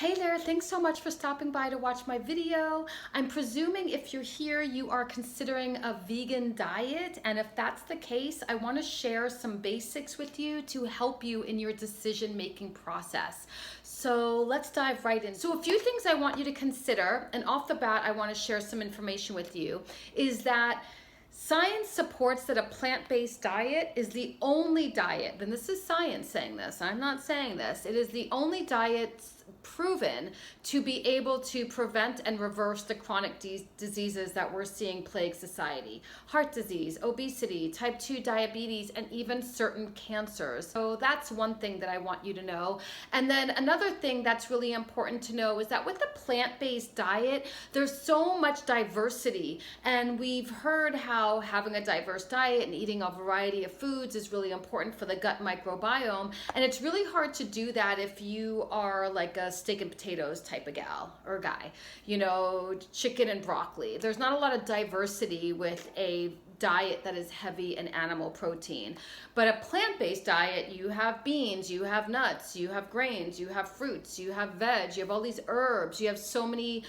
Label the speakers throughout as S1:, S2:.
S1: Hey there, thanks so much for stopping by to watch my video. I'm presuming if you're here, you are considering a vegan diet. And if that's the case, I want to share some basics with you to help you in your decision-making process. So let's dive right in. So a few things I want you to consider, and off the bat, I want to share some information with you, is that science supports that a plant-based diet is the only diet, and this is science saying this, I'm not saying this, it is the only diet proven to be able to prevent and reverse the chronic diseases that we're seeing plague society. Heart disease, obesity, type 2 diabetes, and even certain cancers. So that's one thing that I want you to know. And then another thing that's really important to know is that with a plant-based diet, there's so much diversity. And we've heard how having a diverse diet and eating a variety of foods is really important for the gut microbiome. And it's really hard to do that if you are like a steak and potatoes type of gal or guy, chicken and broccoli. There's not a lot of diversity with a diet that is heavy in animal protein. But a plant-based diet, you have beans, you have nuts, you have grains, you have fruits, you have veg, you have all these herbs, you have so many,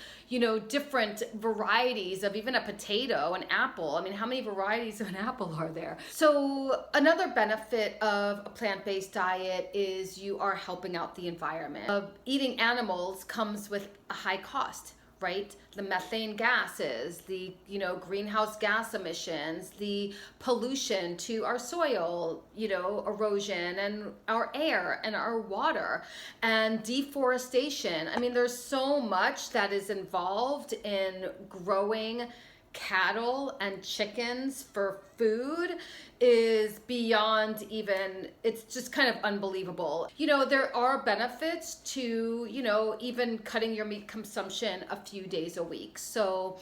S1: different varieties of even a potato, an apple. I mean, how many varieties of an apple are there? So another benefit of a plant-based diet is you are helping out the environment. Eating animals comes with a high cost, right? The methane gases, the greenhouse gas emissions, the pollution to our soil, erosion and our air and our water and deforestation. I mean, there's so much that is involved in growing cattle and chickens for food is beyond even, it's just kind of unbelievable. There are benefits to, even cutting your meat consumption a few days a week. So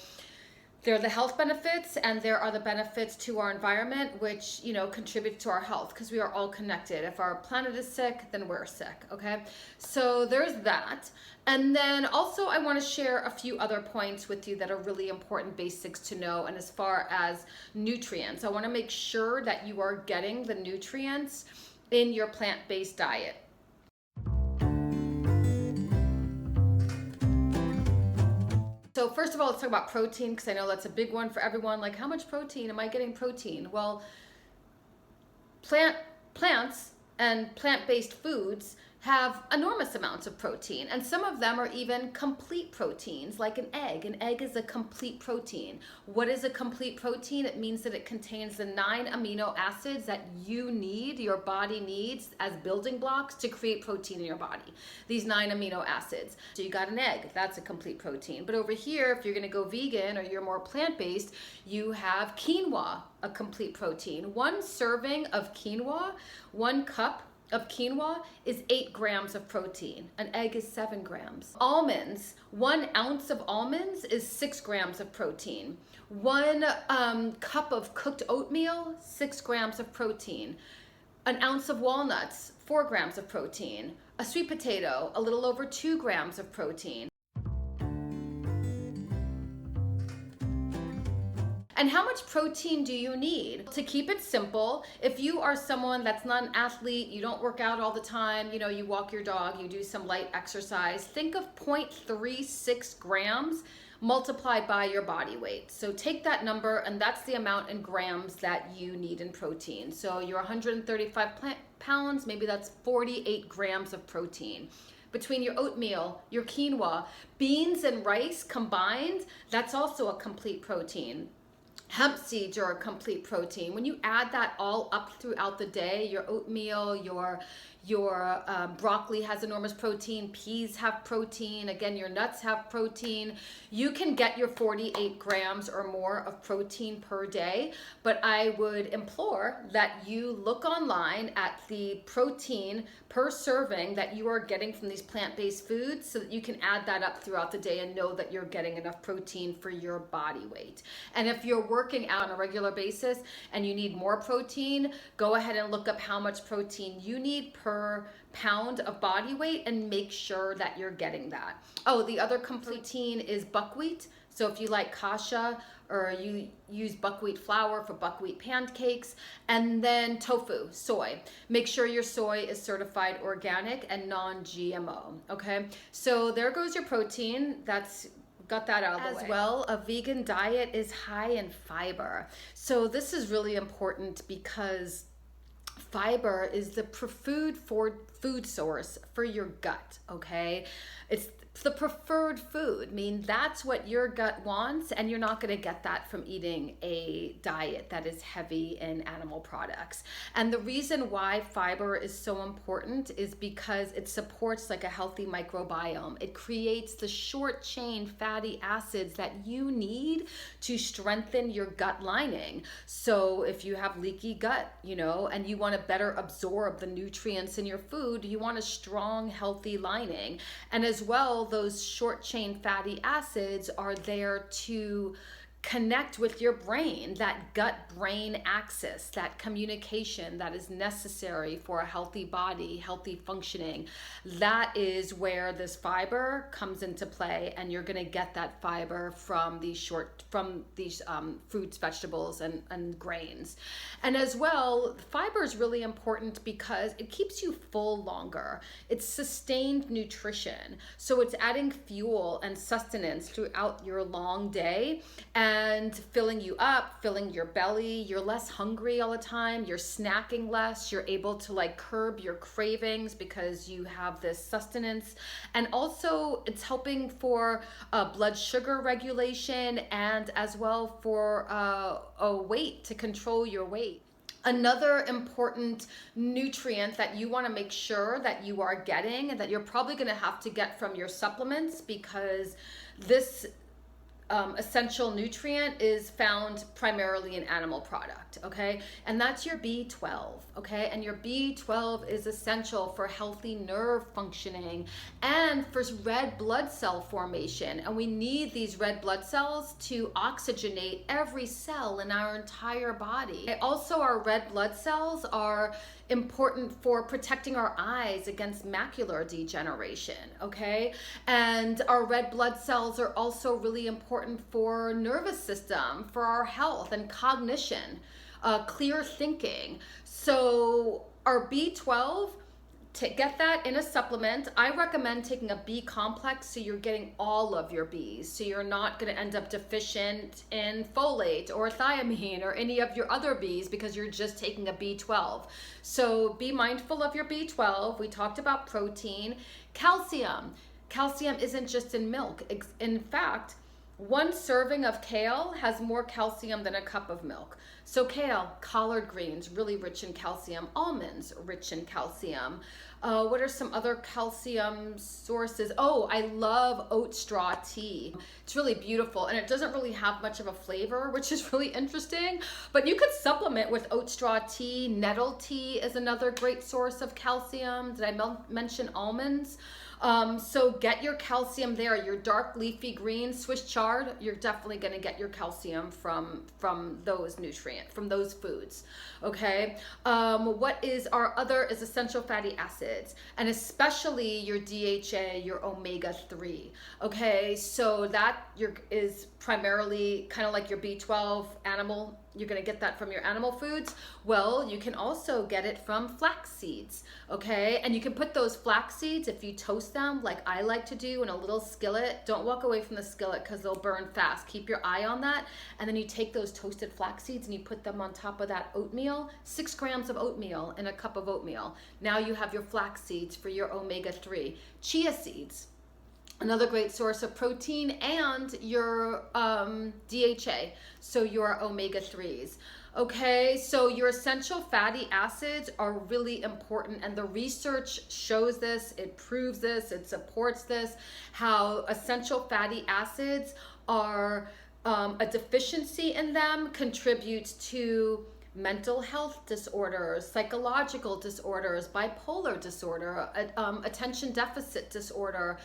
S1: there are the health benefits and there are the benefits to our environment, which, contribute to our health because we are all connected. If our planet is sick, then we're sick, okay? So there's that. And then also I want to share a few other points with you that are really important basics to know. And as far as nutrients, I want to make sure that you are getting the nutrients in your plant-based diet. So first of all, let's talk about protein because I know that's a big one for everyone. Like, how much protein? Am I getting protein? Well, plants and plant-based foods have enormous amounts of protein, and some of them are even complete proteins, like an egg. An egg is a complete protein. What is a complete protein? It means that it contains the 9 amino acids that your body needs as building blocks to create protein in your body. These 9 amino acids. So you got an egg, that's a complete protein. But over here, if you're gonna go vegan or you're more plant-based, you have quinoa, a complete protein. One serving of quinoa, 1 cup of quinoa is 8 grams of protein. An egg is 7 grams. Almonds, 1 ounce of almonds is 6 grams of protein. 1 cup of cooked oatmeal, 6 grams of protein. An ounce of walnuts, 4 grams of protein. A sweet potato, a little over 2 grams of protein. And how much protein do you need? To keep it simple, if you are someone that's not an athlete, you don't work out all the time, you walk your dog, you do some light exercise, think of 0.36 grams multiplied by your body weight. So take that number and that's the amount in grams that you need in protein. So you're 135 pounds, maybe that's 48 grams of protein. Between your oatmeal, your quinoa, beans and rice combined, that's also a complete protein. Hemp seeds are a complete protein. When you add that all up throughout the day, your oatmeal, your broccoli has enormous protein, peas have protein, again, your nuts have protein. You can get your 48 grams or more of protein per day, but I would implore that you look online at the protein per serving that you are getting from these plant-based foods so that you can add that up throughout the day and know that you're getting enough protein for your body weight. And if you're working out on a regular basis and you need more protein, go ahead and look up how much protein you need per pound of body weight and make sure that you're getting that. Oh, the other complete protein is buckwheat. So if you like kasha, or you use buckwheat flour for buckwheat pancakes, and then tofu, soy. Make sure your soy is certified organic and non-GMO, okay? So there goes your protein. That's got that out of the way. As well, a vegan diet is high in fiber. So this is really important because fiber is the preferred food source for your gut, okay? It's the preferred food. I mean, that's what your gut wants, and you're not going to get that from eating a diet that is heavy in animal products. And the reason why fiber is so important is because it supports like a healthy microbiome. It creates the short chain fatty acids that you need to strengthen your gut lining. So if you have leaky gut, you know, and you want to better absorb the nutrients in your food, you want a strong, healthy lining. And as well, those short chain fatty acids are there to connect with your brain, that gut-brain axis, that communication that is necessary for a healthy body, healthy functioning. That is where this fiber comes into play, and you're going to get that fiber from these fruits, vegetables, and grains. And as well, fiber is really important because it keeps you full longer. It's sustained nutrition, so it's adding fuel and sustenance throughout your long day, and filling you up, filling your belly. You're less hungry all the time. You're snacking less. You're able to like curb your cravings because you have this sustenance. And also it's helping for blood sugar regulation, and as well for a weight, to control your weight. Another important nutrient that you want to make sure that you are getting, and that you're probably going to have to get from your supplements, because this essential nutrient is found primarily in animal product, okay? And that's your B12, okay? And your B12 is essential for healthy nerve functioning and for red blood cell formation. And we need these red blood cells to oxygenate every cell in our entire body. Also, our red blood cells are important for protecting our eyes against macular degeneration, okay? And our red blood cells are also really important for nervous system, for our health and cognition, clear thinking. So our B12, to get that in a supplement, I recommend taking a B complex, so you're getting all of your Bs, so you're not going to end up deficient in folate or thiamine or any of your other Bs because you're just taking a B12. So be mindful of your B12. We talked about protein. Calcium. Calcium isn't just in milk. In fact, one serving of kale has more calcium than a cup of milk. So kale, collard greens, really rich in calcium. Almonds, rich in calcium. What are some other calcium sources? Oh, I love oat straw tea. It's really beautiful, and it doesn't really have much of a flavor, which is really interesting. But you could supplement with oat straw tea. Nettle tea is another great source of calcium. Did I mention almonds? So get your calcium there. Your dark leafy greens, Swiss chard, you're definitely going to get your calcium from those nutrients, from those foods. Okay. What is our other is essential fatty acids, and especially your DHA, your omega-3. Okay. So that is primarily kind of like your B12 animal. You're going to get that from your animal foods. Well, you can also get it from flax seeds, okay? And you can put those flax seeds, if you toast them like I like to do in a little skillet. Don't walk away from the skillet because they'll burn fast. Keep your eye on that. And then you take those toasted flax seeds and you put them on top of that oatmeal, 6 grams of oatmeal in a cup of oatmeal. Now you have your flax seeds for your omega-3. Chia seeds, another great source of protein, and your DHA, so your omega-3s. Okay, so your essential fatty acids are really important, and the research shows this, it proves this, it supports this, how essential fatty acids are, a deficiency in them contributes to mental health disorders, psychological disorders, bipolar disorder, attention deficit disorder,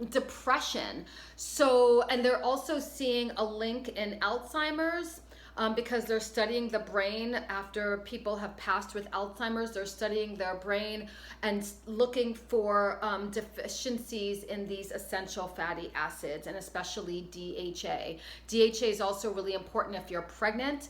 S1: depression. So, and they're also seeing a link in Alzheimer's, because they're studying the brain after people have passed with Alzheimer's. They're studying their brain and looking for deficiencies in these essential fatty acids, and especially DHA. DHA is also really important if you're pregnant,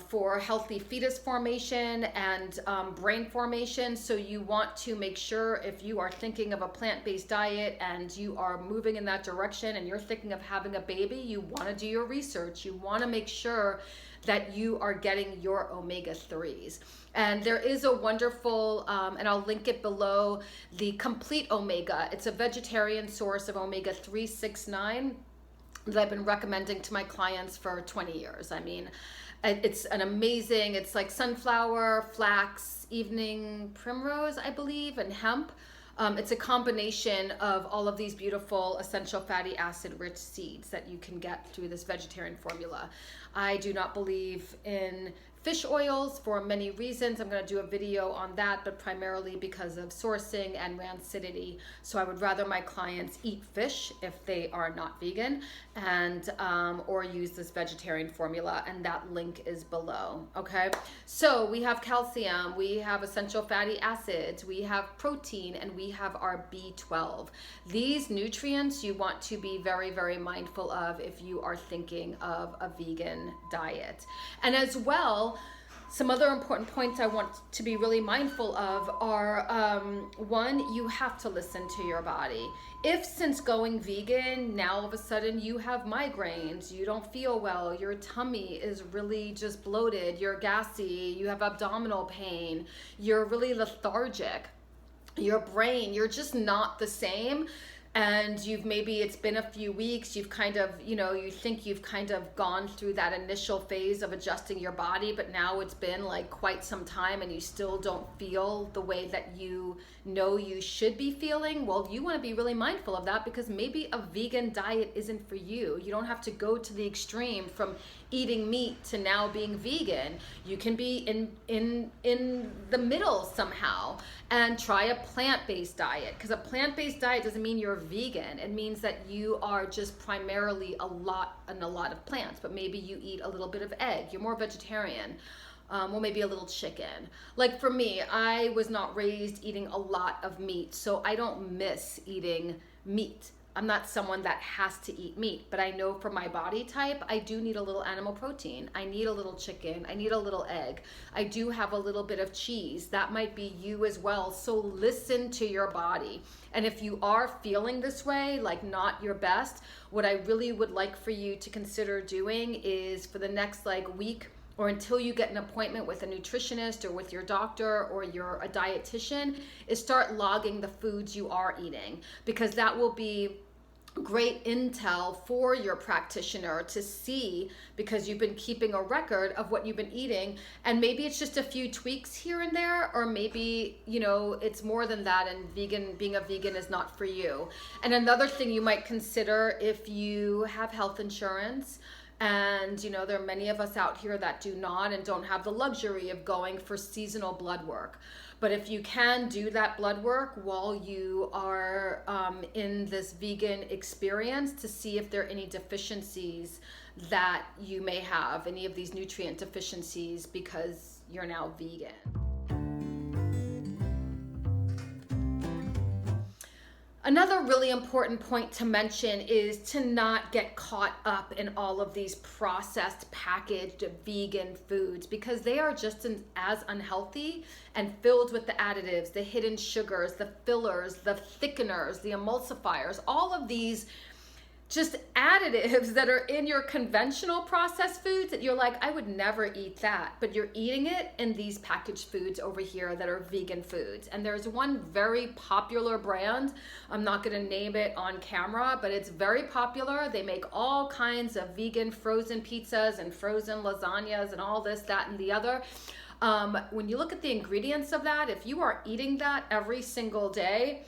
S1: for healthy fetus formation and brain formation. So you want to make sure, if you are thinking of a plant-based diet and you are moving in that direction and you're thinking of having a baby, you want to do your research. You want to make sure that you are getting your omega-3s. And there is a wonderful, and I'll link it below, the Complete Omega. It's a vegetarian source of omega-369 that I've been recommending to my clients for 20 years. I mean, it's an amazing, it's like sunflower, flax, evening primrose, I believe, and hemp. It's a combination of all of these beautiful essential fatty acid rich seeds that you can get through this vegetarian formula. I do not believe in fish oils for many reasons. I'm going to do a video on that, but primarily because of sourcing and rancidity. So I would rather my clients eat fish if they are not vegan, and or use this vegetarian formula, and that link is below. Okay, so we have calcium, we have essential fatty acids, we have protein, and we have our B12. These nutrients you want to be very, very mindful of if you are thinking of a vegan diet. And as well, some other important points I want to be really mindful of are, one, you have to listen to your body. If since going vegan, now all of a sudden you have migraines, you don't feel well, your tummy is really just bloated, you're gassy, you have abdominal pain, you're really lethargic, your brain, you're just not the same, and it's been a few weeks, you've kind of, you think you've kind of gone through that initial phase of adjusting your body, but now it's been like quite some time and you still don't feel the way that you know you should be feeling. Well, you want to be really mindful of that, because maybe a vegan diet isn't for you. You don't have to go to the extreme from eating meat to now being vegan. You can be in the middle somehow and try a plant-based diet, because a plant-based diet doesn't mean you're vegan. It means that you are just primarily a lot of plants, but maybe you eat a little bit of egg, you're more vegetarian. Well, maybe a little chicken. Like for me, I was not raised eating a lot of meat, so I don't miss eating meat. I'm not someone that has to eat meat, but I know for my body type, I do need a little animal protein. I need a little chicken. I need a little egg. I do have a little bit of cheese. That might be you as well. So listen to your body. And if you are feeling this way, like not your best, what I really would like for you to consider doing is, for the next week, or until you get an appointment with a nutritionist or with your doctor or a dietitian, is start logging the foods you are eating, because that will be great intel for your practitioner to see, because you've been keeping a record of what you've been eating. And maybe it's just a few tweaks here and there, or maybe it's more than that, and being a vegan is not for you. And another thing you might consider, if you have health insurance, and there are many of us out here that do not and don't have the luxury of going for seasonal blood work. But if you can do that blood work while you are in this vegan experience, to see if there are any deficiencies that you may have, any of these nutrient deficiencies, because you're now vegan. Another really important point to mention is to not get caught up in all of these processed, packaged vegan foods, because they are just as unhealthy and filled with the additives, the hidden sugars, the fillers, the thickeners, the emulsifiers, all of these just additives that are in your conventional processed foods that you're like, I would never eat that, but you're eating it in these packaged foods over here that are vegan foods. And there's one very popular brand, I'm not going to name it on camera, but it's very popular. They make all kinds of vegan frozen pizzas and frozen lasagnas and all this, that, and the other. When you look at the ingredients of that, if you are eating that every single day,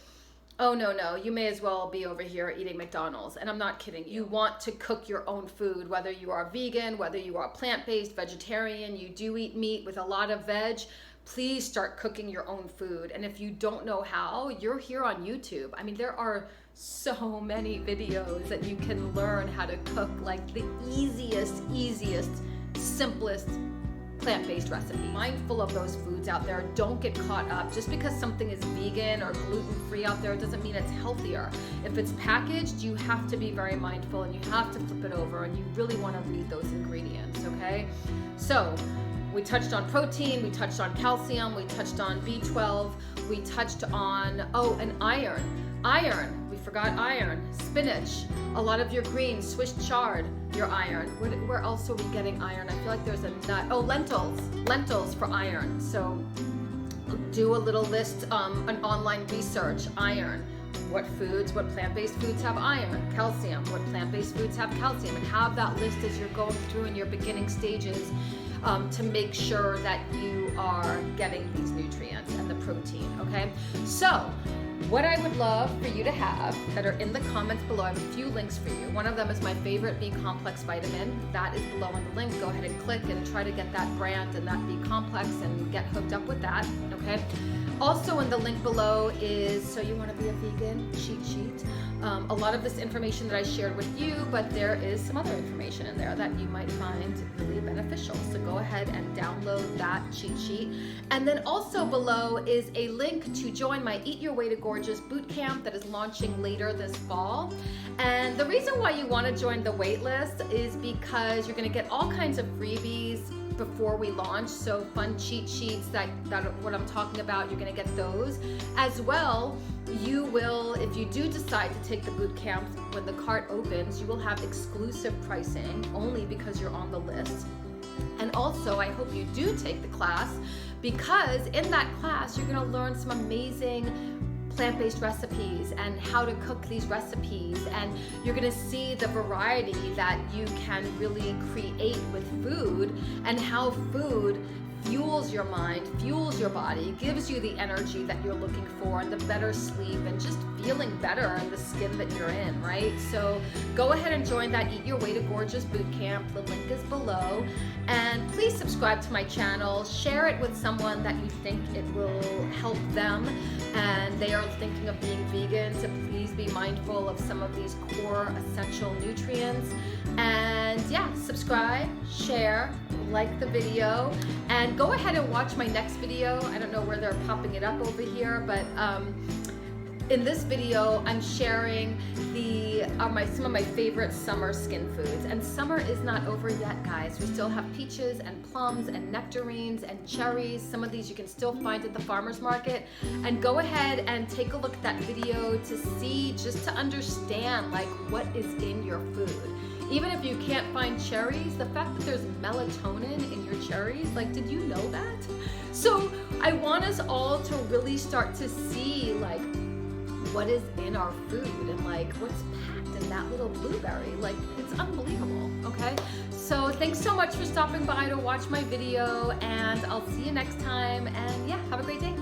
S1: oh, no, you may as well be over here eating McDonald's. And I'm not kidding. You want to cook your own food, whether you are vegan, whether you are plant-based, vegetarian, you do eat meat with a lot of veg, please start cooking your own food. And if you don't know how, you're here on YouTube. I mean, there are so many videos that you can learn how to cook, like the easiest, simplest plant-based recipe. Mindful of those foods out there. Don't get caught up. Just because something is vegan or gluten-free out there doesn't mean it's healthier. If it's packaged, you have to be very mindful and you have to flip it over, and you really want to read those ingredients, okay? So we touched on protein, we touched on calcium, we touched on B12, we touched on, and iron. Iron, we forgot iron. Spinach, a lot of your greens, Swiss chard, your iron. Where else are we getting iron? I feel like there's a nut. Oh, lentils for iron. So do a little list, an online research, iron. What plant-based foods have iron? Calcium, what plant-based foods have calcium? And have that list as you're going through in your beginning stages to make sure that you are getting these nutrients and the protein, okay? So, what I would love for you to have that are in the comments below, I have a few links for you. One of them is my favorite B complex vitamin. That is below in the link. Go ahead and click and try to get that brand and that B complex and get hooked up with that, okay? Also in the link below is, so you want to be a vegan cheat sheet. A lot of this information that I shared with you, but there is some other information in there that you might find really beneficial. So go ahead and download that cheat sheet. And then also below is a link to join my Eat Your Way to Gorgeous bootcamp that is launching later this fall. And the reason why you want to join the wait list is because you're going to get all kinds of freebies before we launch. So fun cheat sheets that what I'm talking about, you're going to get those. As well, you will, if you do decide to take the boot camp, when the cart opens, you will have exclusive pricing only because you're on the list. And also, I hope you do take the class, because in that class, you're going to learn some amazing plant-based recipes and how to cook these recipes, and you're going to see the variety that you can really create with food, and how food fuels your mind, fuels your body, gives you the energy that you're looking for, and the better sleep, and just feeling better in the skin that you're in, right? So go ahead and join that Eat Your Way to Gorgeous bootcamp. The link is below. And please subscribe to my channel. Share it with someone that you think it will help them and they are thinking of being vegan, to please be mindful of some of these core essential nutrients. And yeah, subscribe, share, like the video, and go ahead and watch my next video. I don't know where they're popping it up over here, but in this video, I'm sharing some of my favorite summer skin foods. And summer is not over yet, guys. We still have peaches and plums and nectarines and cherries. Some of these you can still find at the farmer's market. And go ahead and take a look at that video to see, just to understand like what is in your food. Even if you can't find cherries, the fact that there's melatonin in your cherries, like, did you know that? So I want us all to really start to see like what is in our food and like what's packed in that little blueberry. Like, it's unbelievable, okay? So thanks so much for stopping by to watch my video, and I'll see you next time, and yeah, have a great day.